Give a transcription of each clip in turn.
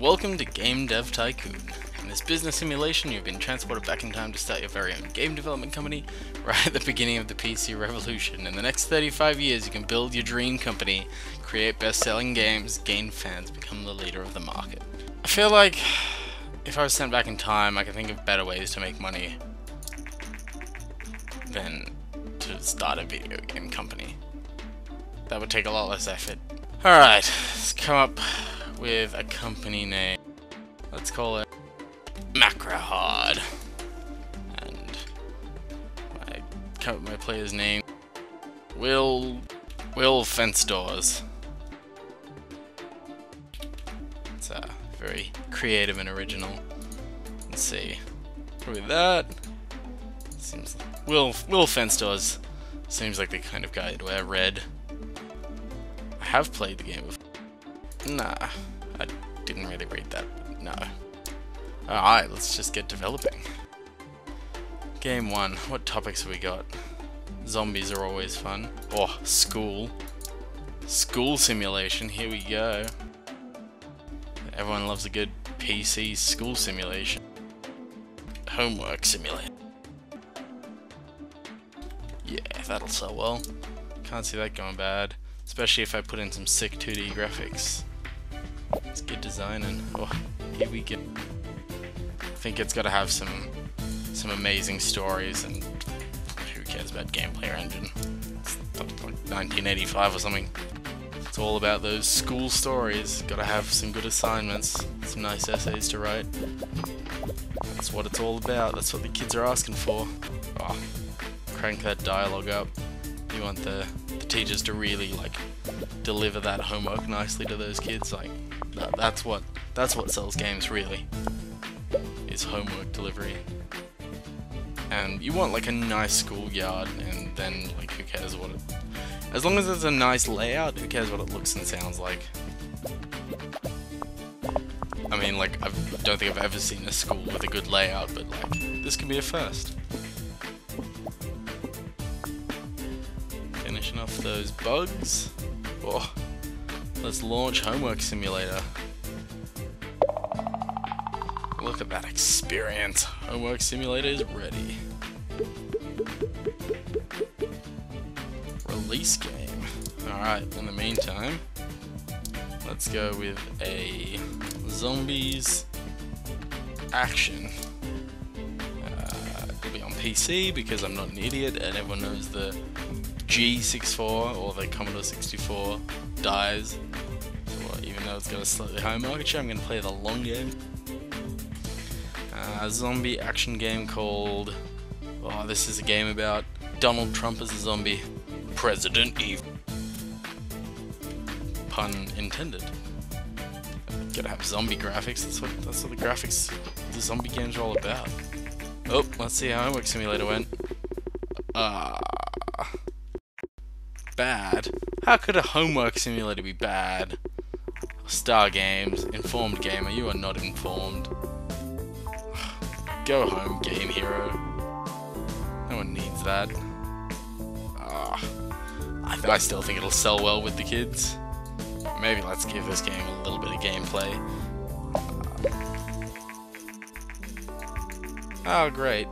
Welcome to Game Dev Tycoon. In this business simulation, you've been transported back in time to start your very own game development company right at the beginning of the PC revolution. In the next 35 years, you can build your dream company, create best-selling games, gain fans, become the leader of the market. I feel like if I was sent back in time, I could think of better ways to make money than to start a video game company. That would take a lot less effort. Alright, let's come up with a company name. Let's call it Macrohard. And I come up with my player's name. Will Fence Doors. It's very creative and original. Let's see. With that, seems Will Fence Doors seems like the kind of guy to wear red. I have played the game before. Nah, I didn't really read that. No. Alright, let's just get developing. Game 1. What topics have we got? Zombies are always fun. Oh, school. School simulation, here we go. Everyone loves a good PC school simulation. Homework simulator. Yeah, that'll sell well. Can't see that going bad. Especially if I put in some sick 2D graphics. It's good design and oh, here we go. I think it's got to have some amazing stories, and who cares about gameplay or engine? It's like 1985 or something. It's all about those school stories. Got to have some good assignments, some nice essays to write. That's what it's all about. That's what the kids are asking for. Oh, crank that dialogue up. You want the teachers to really like deliver that homework nicely to those kids. Like that's what sells games really, is homework delivery. And you want like a nice schoolyard, and then like who cares what it, as long as there's a nice layout, who cares what it looks and sounds like. I mean, like, I don't think I've ever seen a school with a good layout, but like this could be a first. Finishing off those bugs. Oh, let's launch Homework Simulator. Look at that experience. Homework Simulator is ready. Release game. Alright, in the meantime, let's go with a zombies action. It'll be on PC because I'm not an idiot and everyone knows the G64 or the Commodore 64 dies. So even though it's got a slightly higher market share, I'm going to play the long game. A zombie action game called... Oh, this is a game about Donald Trump as a zombie. President Evil. Pun intended. Gotta have zombie graphics. That's what the graphics, the zombie games are all about. Oh, let's see how Homework Simulator went. Bad? How could a homework simulator be bad? Star Games, informed gamer, you are not informed. Go home, Game Hero. No one needs that. I still think it'll sell well with the kids. Maybe let's give this game a little bit of gameplay. Oh, great.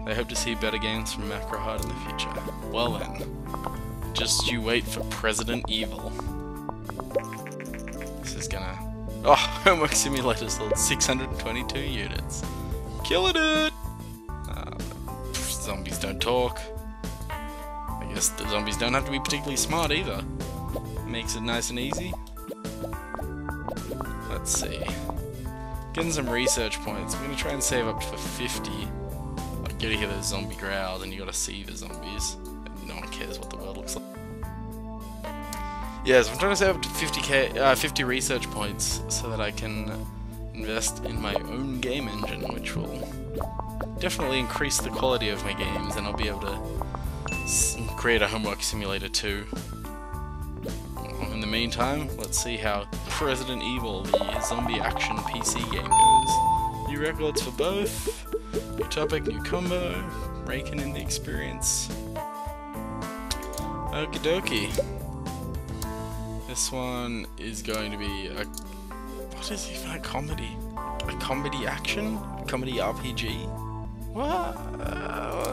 I hope to see better games from Macrohard in the future. Well then, just you wait for President Evil. This is gonna... Oh, Homework Simulator sold 622 units. Killing it! Zombies don't talk. I guess the zombies don't have to be particularly smart either. Makes it nice and easy. Let's see. Getting some research points. I'm gonna try and save up for 50. I gotta hear those zombie growls, and you gotta see the zombies. And no one cares what the world looks like. Yes, I'm trying to save up to 50 research points so that I can invest in my own game engine, which will definitely increase the quality of my games, and I'll be able to create a Homework Simulator 2. In the meantime, let's see how President Evil, the zombie action PC game goes. New records for both, new topic, new combo, raking in the experience. Okie dokie. This one is going to be a What is even a comedy? A comedy action? A comedy RPG? What?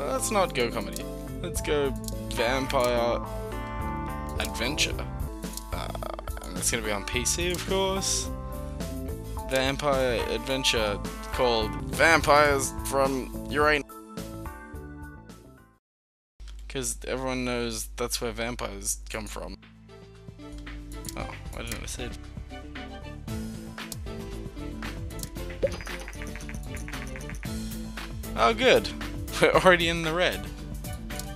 Let's not go comedy. Let's go vampire adventure. And it's gonna be on PC, of course. Vampire adventure called Vampires from Uranus. Because everyone knows that's where vampires come from. Oh, I didn't know I said. Oh good, we're already in the red.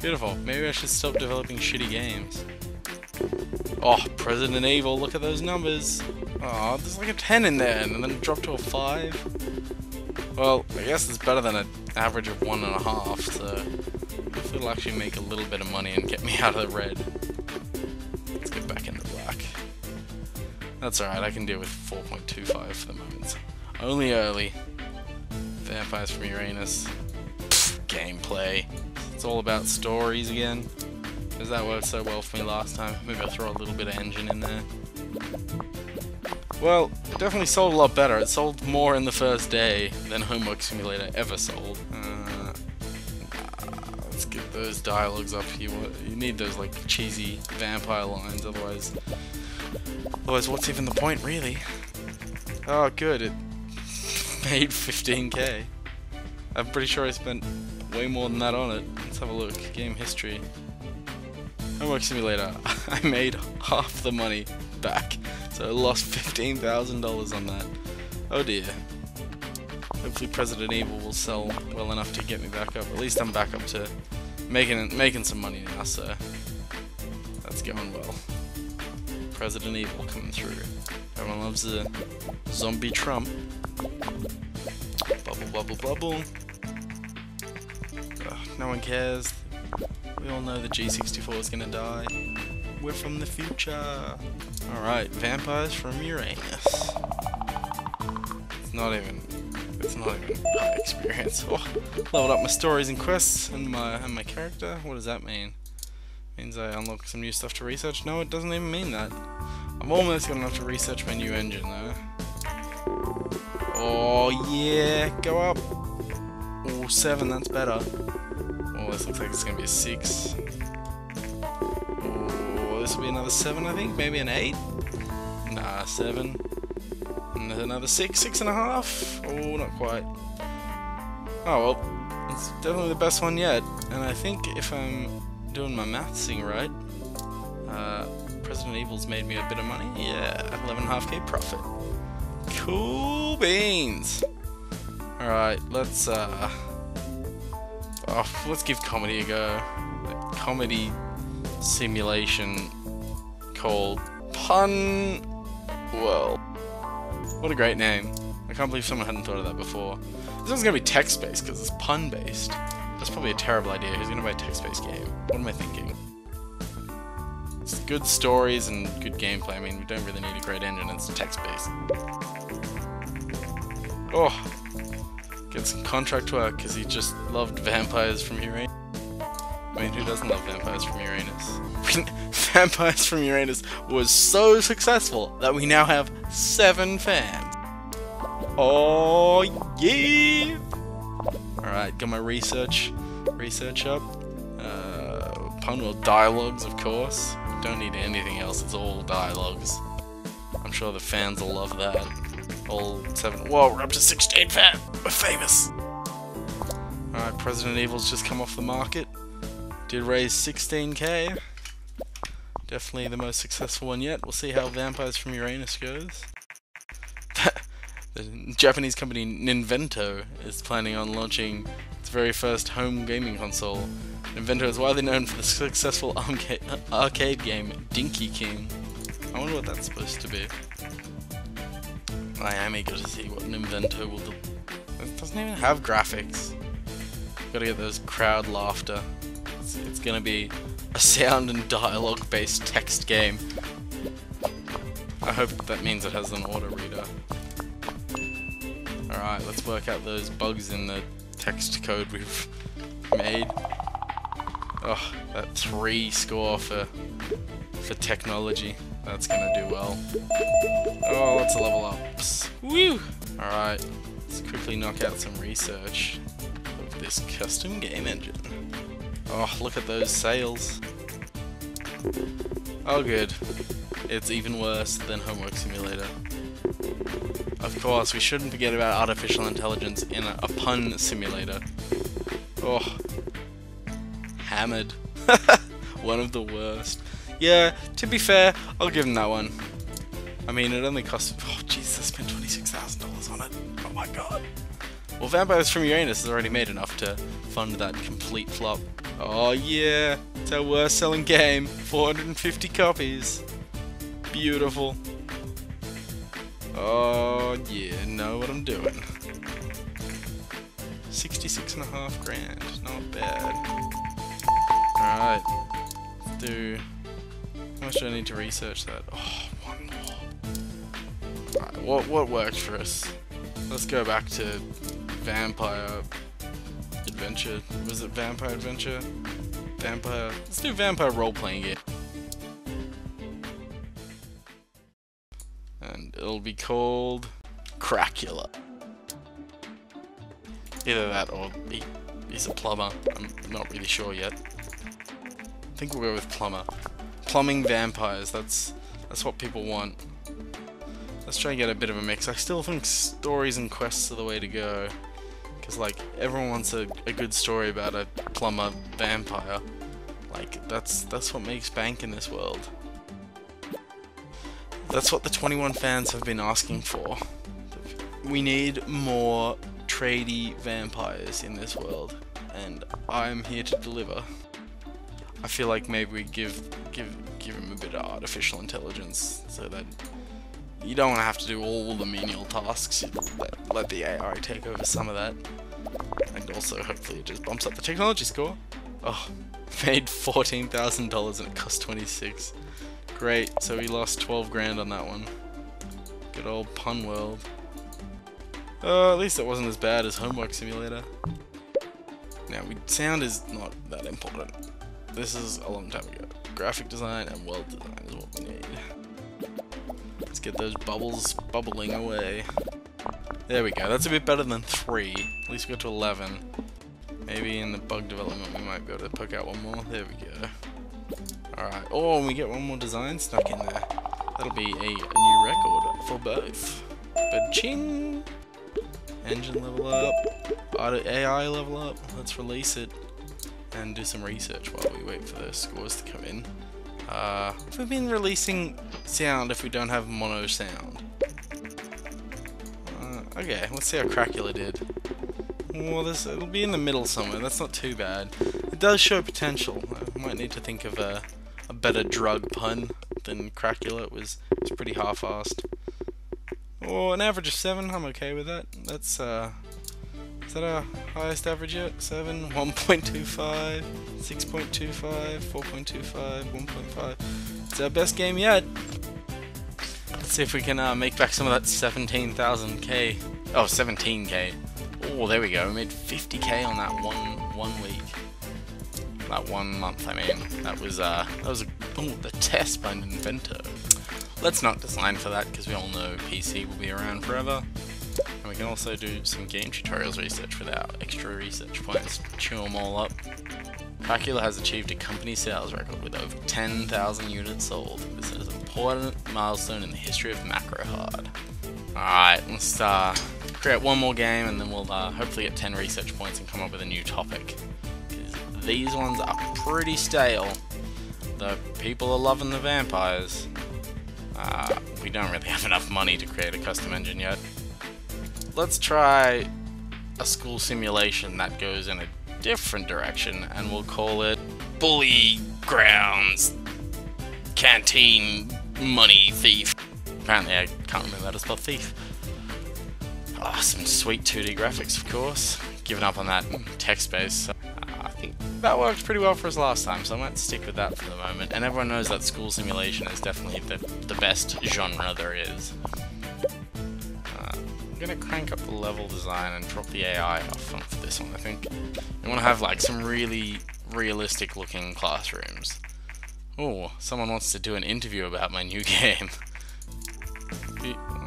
Beautiful, maybe I should stop developing shitty games. Oh, President Evil, look at those numbers. Oh, there's like a 10 in there and then it dropped to a 5. Well, I guess it's better than an average of 1.5, so hopefully it'll actually make a little bit of money and get me out of the red. Let's get back into black. That's alright, I can deal with 4.25 for the moment. Only early. Vampires from Uranus. Pfft, gameplay. It's all about stories again. Because that worked so well for me last time. Maybe I'll throw a little bit of engine in there. Well, it definitely sold a lot better. It sold more in the first day than Homework Simulator ever sold. Let's get those dialogues up. You need those like cheesy vampire lines, otherwise what's even the point, really? Oh, good. It made 15k. I'm pretty sure I spent way more than that on it. Let's have a look. Game history. Homework Simulator. I made half the money back. So I lost $15,000 on that. Oh dear. Hopefully President Evil will sell well enough to get me back up. At least I'm back up to making some money now, so that's going well. President Evil coming through. Everyone loves a zombie Trump. Bubble, bubble, bubble. Ugh, no one cares. We all know the G64 is gonna die. We're from the future. Alright, vampires from Uranus. It's not even high experience. Oh, leveled up my stories and quests and my character. What does that mean? Means I unlock some new stuff to research? No, it doesn't even mean that. I'm almost good enough to research my new engine though. Oh yeah, go up. Oh, 7, that's better. Oh, this looks like it's gonna be a 6. Oh, this will be another 7, I think. Maybe an 8. Nah, 7. And there's another 6, 6.5. Oh, not quite. Oh well, it's definitely the best one yet. And I think if I'm doing my mathsing right, President Evil's made me a bit of money. Yeah, 11.5k profit. Cool beans. All right, let's give comedy a go. A comedy simulation called Pun World. What a great name. I can't believe someone hadn't thought of that before. This one's gonna be text-based because it's pun-based. That's probably a terrible idea. Who's gonna buy a text-based game? What am I thinking? It's good stories and good gameplay. I mean, we don't really need a great engine. It's text-based. Oh, get some contract work because he just loved Vampires from Uranus. I mean, who doesn't love Vampires from Uranus? Vampires from Uranus was so successful that we now have 7 fans. Oh yeah! Alright, got my research up. Pun World dialogues, of course. Don't need anything else, it's all dialogues. I'm sure the fans will love that. All 7. Whoa, we're up to 16 fans! We're famous! Alright, President Evil's just come off the market. Did raise 16k. Definitely the most successful one yet. We'll see how Vampires from Uranus goes. The Japanese company Ninvento is planning on launching its very first home gaming console. Ninvento is widely known for the successful arcade game Dinky King. I wonder what that's supposed to be. I am eager to see what Ninvento will do. It doesn't even have graphics. Gotta get those crowd laughter. It's gonna be a sound and dialogue based text game. I hope that means it has an auto reader. Alright, let's work out those bugs in the text code we've made. Oh, that 3 score for technology. That's gonna do well. Oh, lots of level ups. Woo! Alright, let's quickly knock out some research of this custom game engine. Oh, look at those sales. Oh good. It's even worse than Homework Simulator. Of course, we shouldn't forget about artificial intelligence in a pun simulator. Oh. Hammered. One of the worst. Yeah, to be fair, I'll give him that one. I mean, it only cost... Oh, jeez, I spent $26,000 on it. Oh my god. Well, Vampires from Uranus has already made enough to fund that complete flop. Oh yeah, it's our worst selling game. 450 copies. Beautiful. Oh yeah, know what I'm doing. 66.5 grand. Not bad. Alright. Let's do... How much do I need to research that? Oh, one more. Alright, what worked for us? Let's go back to Vampire Adventure. Was it Vampire Adventure? Vampire... Let's do Vampire role-playing game. And it'll be called... Cracula. Either that or he's a plumber. I'm not really sure yet. I think we'll go with plumber. Plumbing vampires, that's what people want. Let's try and get a bit of a mix. I still think stories and quests are the way to go. Because, like, everyone wants a good story about a plumber vampire. Like, that's what makes bank in this world. That's what the 21 fans have been asking for. We need more tradey vampires in this world. And I'm here to deliver. I feel like maybe we give him a bit of artificial intelligence so that you don't want to have to do all the menial tasks. Let the AI take over some of that, and also hopefully it just bumps up the technology score. Oh, made $14,000 and it cost 26. Great. So we lost 12 grand on that one. Good old pun world. At least it wasn't as bad as Homework Simulator. Now, sound is not that important. This is a long time ago. Graphic design and world design is what we need. Let's get those bubbles bubbling away. There we go. That's a bit better than 3. At least we got to 11. Maybe in the bug development we might be able to poke out one more. There we go. Alright. Oh, and we get one more design stuck in there. That'll be a new record for both. Ba-ching! Engine level up. AI level up. Let's release it. And do some research while we wait for the scores to come in. We've been releasing sound if we don't have mono sound. Okay, let's see how Cracula did. Well, it'll be in the middle somewhere. That's not too bad. It does show potential. I might need to think of a better drug pun than Cracula. It was pretty half-assed. Oh, an average of 7. I'm okay with that. That's is that our highest average yet? 7, 1.25, 6.25, 4.25, 1.5. It's our best game yet. Let's see if we can make back some of that 17,000k. Oh, 17k. Oh, there we go. We made 50k on that one week. That 1 month, I mean. That was the test by an inventor. Let's not design for that because we all know PC will be around forever. And we can also do some game tutorials research with our extra research points. Chew them all up. Cracula has achieved a company sales record with over 10,000 units sold. This is an important milestone in the history of Macrohard. Alright, let's create one more game and then we'll hopefully get 10 research points and come up with a new topic. Because these ones are pretty stale. The people are loving the vampires. We don't really have enough money to create a custom engine yet. Let's try a school simulation that goes in a different direction, and we'll call it Bully Grounds Canteen Money Thief. Apparently I can't remember how to spell thief. Oh, some sweet 2D graphics, of course. Given up on that text base. I think that worked pretty well for us last time, so I might stick with that for the moment. And everyone knows that school simulation is definitely the best genre there is. I'm gonna crank up the level design and drop the AI off for this one, I think. You want to have like some really realistic looking classrooms. Oh, someone wants to do an interview about my new game.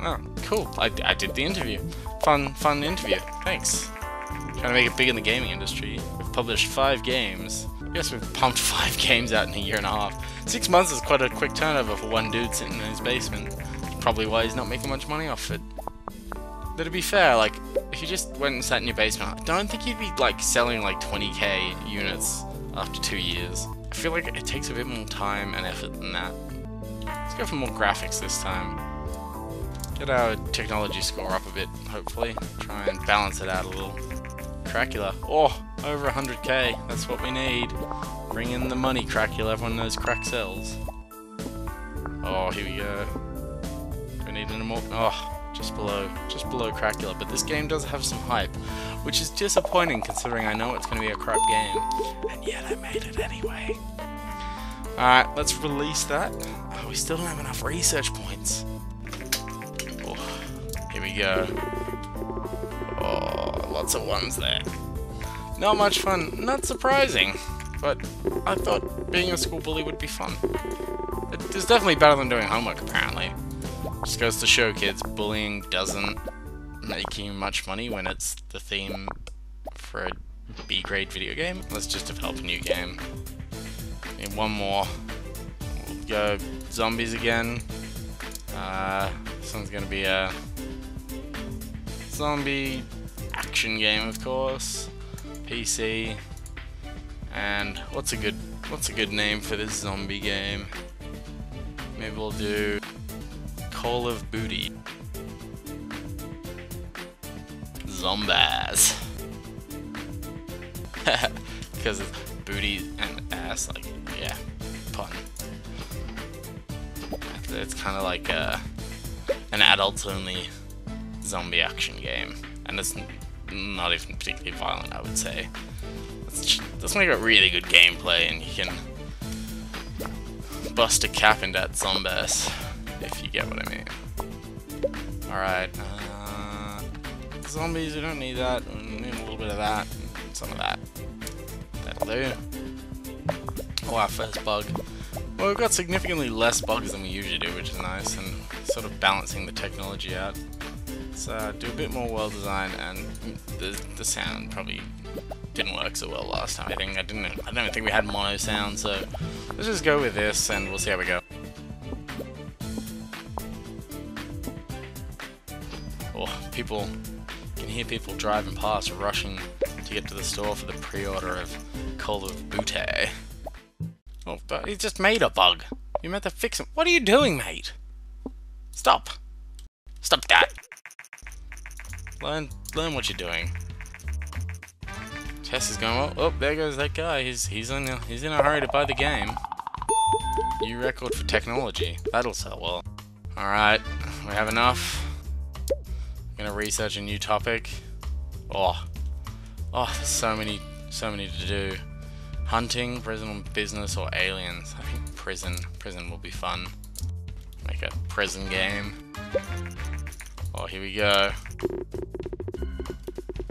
Oh, cool. I did the interview. Fun interview. Thanks. Trying to make it big in the gaming industry. We've published 5 games. I guess we've pumped 5 games out in a year and a half. 6 months is quite a quick turnover for one dude sitting in his basement. That's probably why he's not making much money off it. But to be fair, like, if you just went and sat in your basement, I don't think you'd be, like, selling, like, 20k units after 2 years. I feel like it takes a bit more time and effort than that. Let's go for more graphics this time. Get our technology score up a bit, hopefully. Try and balance it out a little. Cracula. Oh, over 100k. That's what we need. Bring in the money, Cracula. Everyone knows crack sells. Oh, here we go. We need any more. Oh, just below Cracula. But this game does have some hype, which is disappointing considering I know it's going to be a crap game. And yet I made it anyway. Alright, let's release that. Oh, we still don't have enough research points. Oh, here we go. Oh, lots of ones there. Not much fun, not surprising, but I thought being a school bully would be fun. It's definitely better than doing homework, apparently. Just goes to show, kids, bullying doesn't make you much money when it's the theme for a B-grade video game. Let's just develop a new game. Need one more. We'll go zombies again. This one's gonna be a zombie action game, of course. PC. And what's a good name for this zombie game? Maybe we'll do Call of Booty. Zombies. Because it's booty and ass, like, yeah, pun. It's kind of like an adults-only zombie action game, and it's not even particularly violent, I would say. Let's make it really good gameplay, and you can bust a cap into that zombies, if you get what I mean. Alright, zombies, we don't need that. We need a little bit of that, and some of that. That'll do. Oh, our first bug. Well, we've got significantly less bugs than we usually do, which is nice, and sort of balancing the technology out. Let's do a bit more world design, and the sound probably didn't work so well last time. I don't think we had mono sound, so let's just go with this, and we'll see how we go. Oh, you can hear people driving past, rushing to get to the store for the pre-order of Call of Booty. Oh, but he just made a bug. You meant to fix him. What are you doing, mate? Stop. Stop that. Learn what you're doing. Test is going well. Oh, there goes that guy. He's in a hurry to buy the game. New record for technology. That'll sell well. Alright, we have enough. I'm gonna research a new topic. Oh, there's so many to do. Hunting, prison, business, or aliens. I think prison. Prison will be fun. Make a prison game. Oh, here we go.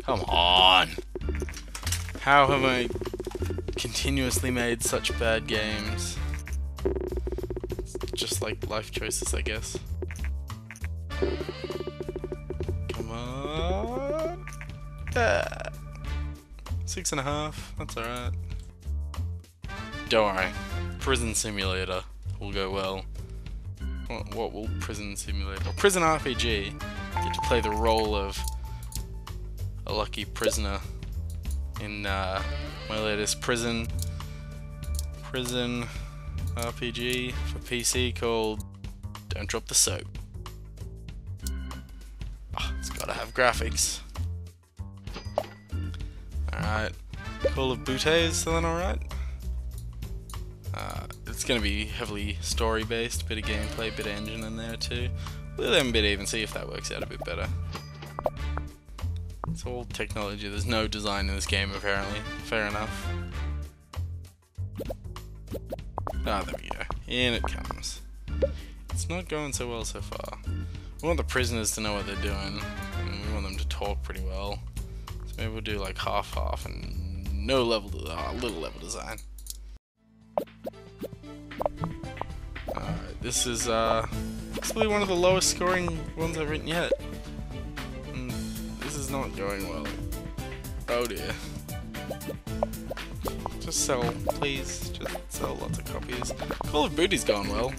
Come on. How have I continuously made such bad games? It's just like life choices, I guess. Come on. 6.5. That's alright. Don't worry. Prison Simulator will go well. What will Prison Simulator? Prison RPG. Get to play the role of a lucky prisoner in my latest prison RPG for PC called Don't Drop the Soap. Oh, it's gotta have graphics. Alright. Call of Booty is still alright? It's gonna be heavily story based, bit of gameplay, bit of engine in there too. We'll have a bit even, see if that works out a bit better. It's all technology, there's no design in this game apparently. Fair enough. Ah, there we go. In it comes. It's not going so well so far. We want the prisoners to know what they're doing, and we want them to talk pretty well. So maybe we'll do like half-half and no level, little level design. Alright, this is possibly one of the lowest scoring ones I've written yet. This is not going well. Oh dear. Just sell, please. Just sell lots of copies. Call of Duty's going well.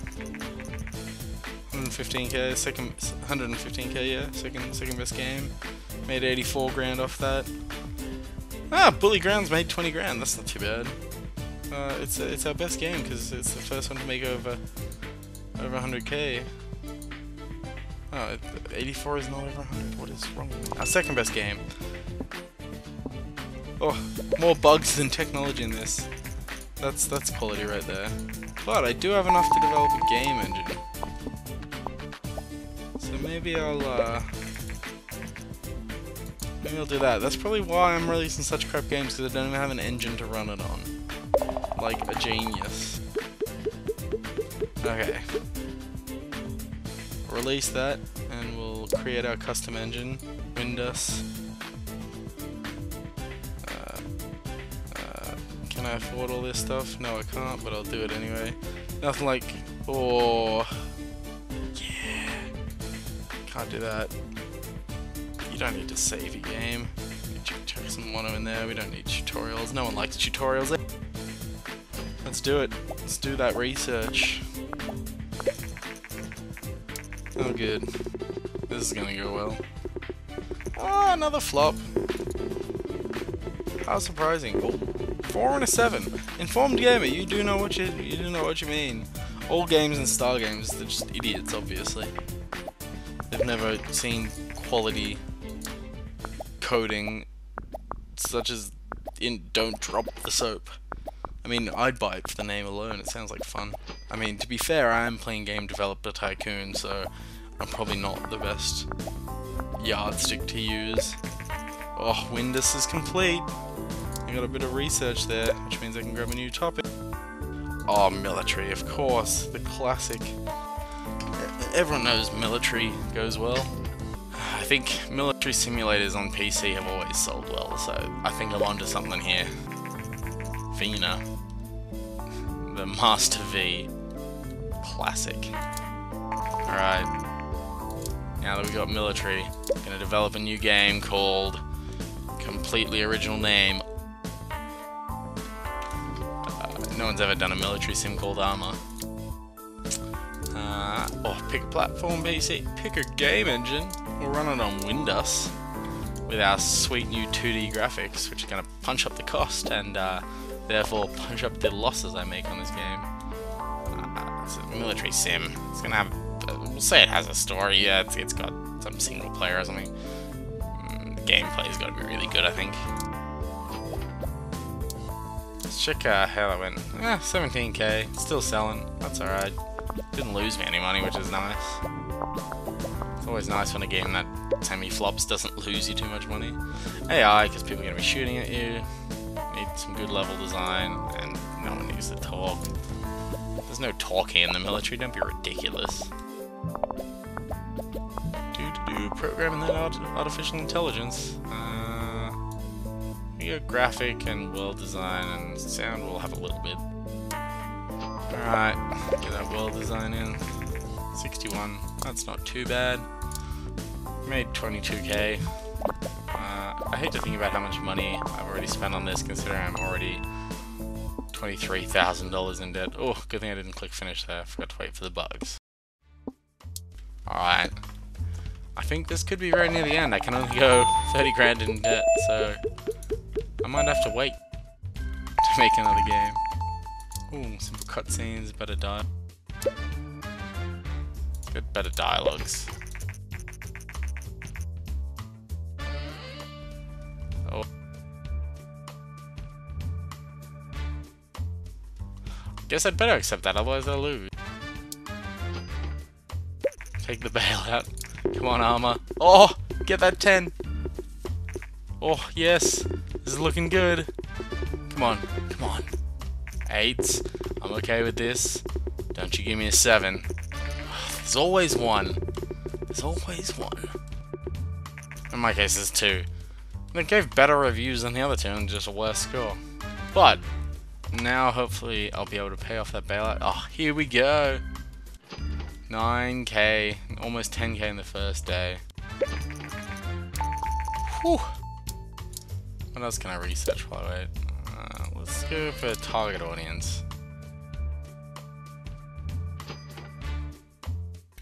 115k, 115k, yeah, second best game. Made 84 grand off that. Ah, Bully Grounds made 20 grand. That's not too bad. It's our best game because it's the first one to make over 100k. Oh, 84 is not over 100. What is wrong with me? Our second best game. Oh, more bugs than technology in this. That's quality right there. But I do have enough to develop a game engine. So maybe I'll do that. That's probably why I'm releasing such crap games, because I don't even have an engine to run it on. Like a genius. Okay. Release that, and we'll create our custom engine. Windows. Can I afford all this stuff? No, I can't, but I'll do it anyway. Nothing like, oh, yeah. Can't do that. You don't need to save your game. Chuck some mono in there. We don't need tutorials. No one likes tutorials. Let's do it. Let's do that research. Oh, good. This is gonna go well. Oh, another flop. How surprising. Oh, 4 and a 7. Informed gamer, you do know what you mean. All games and Star games, they're just idiots, obviously. They've never seen quality coding such as in Don't Drop the Soap. I mean, I'd buy it for the name alone. It sounds like fun. I mean, to be fair, I am playing Game Developer Tycoon, so I'm probably not the best yardstick to use. Oh, Windows is complete. I got a bit of research there, which means I can grab a new topic. Oh, military, of course, the classic. Everyone knows military goes well. I think military simulators on PC have always sold well, so I think I'm onto something here. Vina. The Master V. Classic. Alright. Now that we got military, I'm gonna develop a new game called, completely original name, no one's ever done a military sim called Armor. Pick a platform PC, pick a game engine. We'll run it on Windows with our sweet new 2D graphics, which are going to punch up the cost and therefore punch up the losses I make on this game. It's a military sim. It's going to have, we'll say it has a story. Yeah, it's got some single player or something. The gameplay's got to be really good, I think. Let's check how that went. 17k, still selling. That's alright. Didn't lose me any money, which is nice. It's always nice when a game that semi-flops doesn't lose you too much money. AI, because people are going to be shooting at you. Need some good level design, and no one needs to talk. There's no talking in the military, don't be ridiculous. Programming that artificial intelligence. We got graphic and world design and sound, we'll have a little bit. Alright, get that world design in. 61, that's not too bad. Made 22k. I hate to think about how much money I've already spent on this, considering I'm already $23,000 in debt. Oh, good thing I didn't click finish there, I forgot to wait for the bugs. Alright. I think this could be very near the end. I can only go 30 grand in debt, so I might have to wait to make another game. Ooh, simple cutscenes, better better dialogues. Oh. Guess I'd better accept that, otherwise I'll lose. Take the bailout. Come on, Armor. Oh, get that 10. Oh, yes. This is looking good. Come on, come on. 8s. I'm okay with this. Don't you give me a 7. There's always one. There's always one. In my case, there's 2. And it gave better reviews than the other two and just a worse score. But now hopefully I'll be able to pay off that bailout. Oh, here we go. 9k, almost 10k in the first day. Whew. What else can I research while I wait? Let's go for target audience.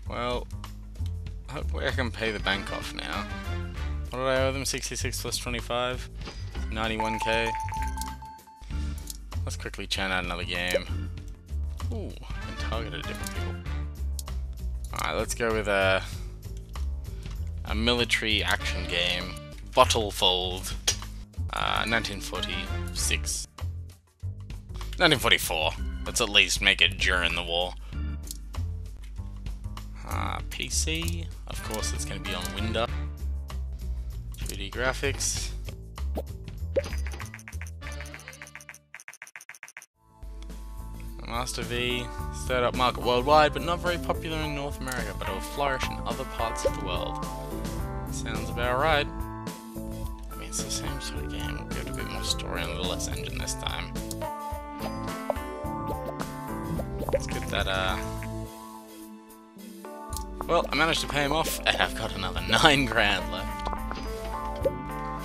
Well, hopefully I can pay the bank off now. What did I owe them? 66 plus 25? 91k. Let's quickly churn out another game. Ooh, and targeted different people. Alright, let's go with a military action game. Battlefield. 1946. 1944. Let's at least make it during the war. PC. Of course, it's going to be on Windows. 2D graphics. Master V. Stirred up market worldwide, but not very popular in North America, but it will flourish in other parts of the world. Sounds about right. I mean, it's the same sort of game. We'll give it a bit more story and a little less engine this time. Let's get that, Well, I managed to pay him off, and I've got another 9 grand left.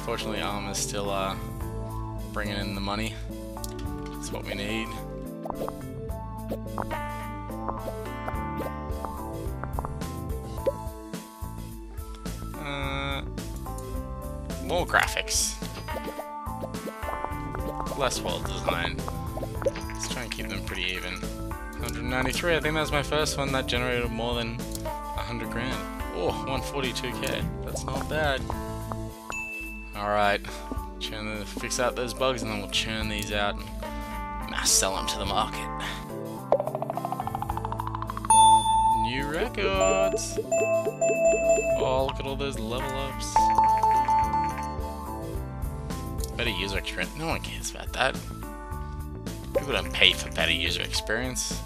Fortunately, Armor's still, bringing in the money. That's what we need. More graphics. Less well designed. Let's try and keep them pretty even. 193, I think that's my first one that generated more than 100 grand. Oh, 142k. That's not bad. Alright. Fix out those bugs and then we'll churn these out and mass sell them to the market. New records! Oh, look at all those level ups. Better user experience. No one cares about that. People don't pay for better user experience.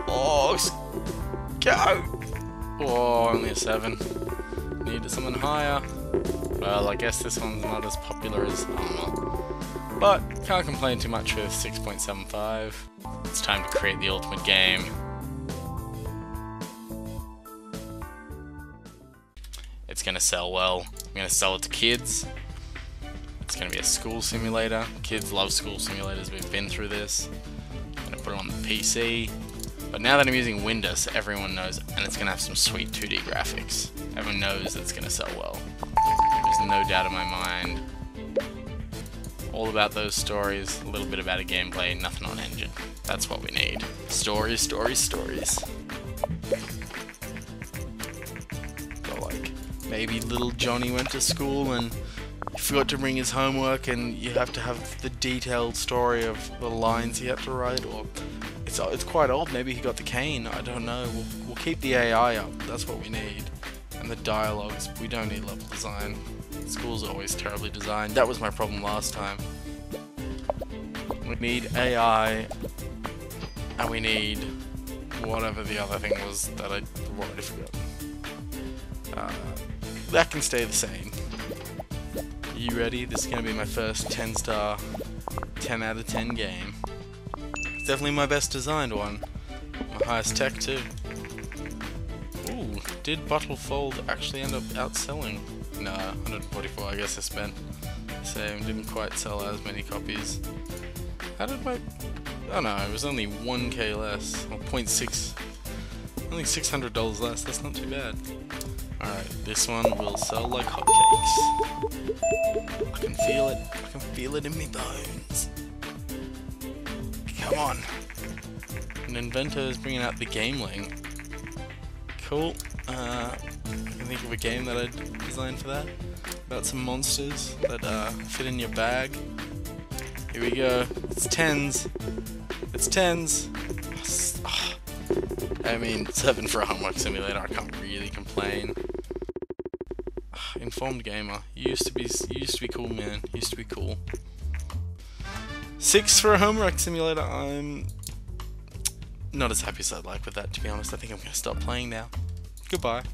Oh, go! Oh, only a 7. Needed something higher. Well, I guess this one's not as popular as Armor. But can't complain too much with 6.75. It's time to create the ultimate game. It's gonna sell well. I'm gonna sell it to kids. It's gonna be a school simulator. Kids love school simulators, we've been through this. I'm gonna put it on the PC. But now that I'm using Windows, everyone knows, and it's gonna have some sweet 2D graphics. Everyone knows it's gonna sell well. There's no doubt in my mind. All about those stories, a little bit about a gameplay, nothing on engine. That's what we need. Stories, stories, stories. So like, maybe little Johnny went to school and he forgot to bring his homework and you have to have the detailed story of the lines he had to write, or it's quite old, maybe he got the cane, I don't know. We'll keep the AI up, that's what we need. And the dialogues, we don't need level design. School's always terribly designed. That was my problem last time. We need AI, and we need whatever the other thing was that I've already forgotten. That can stay the same. You ready? This is going to be my first 10-star, 10 out of 10 game. It's definitely my best designed one. My highest tech too. Ooh, did Battlefield actually end up outselling? No, 144, I guess I spent the same, didn't quite sell as many copies. How did my... oh no, it was only 1k less, or 0.6, only $600 less, that's not too bad. Alright, this one will sell like hotcakes. I can feel it in me bones. Come on. An inventor is bringing out the Gameling. Cool. I can think of a game that I'd design for that. About some monsters that fit in your bag. Here we go. It's 10s. It's 10s. Oh, I mean, 7 for a homework simulator. I can't really complain. Informed gamer. Used to be cool, man. Used to be cool. 6 for a homework simulator. I'm not as happy as I'd like with that, to be honest. I think I'm gonna stop playing now. Goodbye.